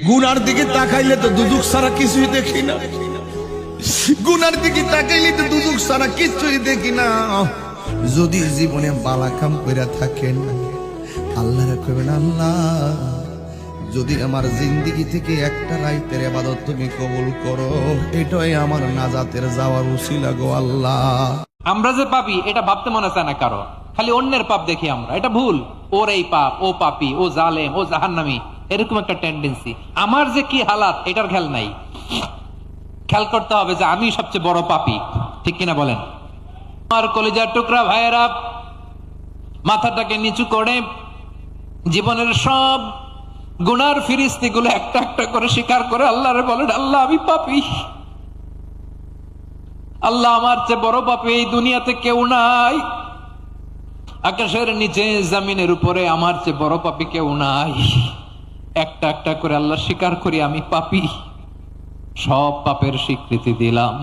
গুনার দিকে তাকাইলে তো দুদুক ছাড়া কিছুই দেখি না, গুনার দিকে তাকাইলে তো দুদুক ছাড়া কিছুই দেখি না। যদি জীবনে বালা কাম কইরা থাকেন, আল্লাহরে কইবেন, আল্লাহ যদি আমার জিন্দেগি থেকে একটা রাইতের ইবাদত তুমি কবুল করো, এটাই আমার নাজাতের যাওয়ার উসিলা গো আল্লাহ। আমরা যে পাপি এটা ভাবতে মনে চায় না কারো, খালি অন্যের পাপ দেখি আমরা, এটা ভুল। ওর এই পাপ, ও পাপি, ও জালেম, ও জাহান্নামী, এরকম একটা টেন্ডেন্সি। আমার যে কি হালাত এটার খেয়াল নাই। খেয়াল করতে হবে যে আমি সবচেয়ে বড় পাপী, ঠিক কিনা বলেন? আমার কলিজার টুকরা ভাইয়েরা, মাথাটাকে নিচু করে জীবনের সব গুনার ফিরিস্তি গুলো একটা একটা করে স্বীকার করে আল্লাহরে বলেন, আল্লাহ আমি পাপী, আল্লাহ আমার চেয়ে বড় পাপী এই দুনিয়াতে কেউ নাই, আকাশের নিচে জমিনের উপরে আমার চেয়ে বড় পাপী কেউ নাই। একটা একটা করে আল্লাহ স্বীকার করি আমি পাপী, সব পাপের স্বীকৃতি দিলাম।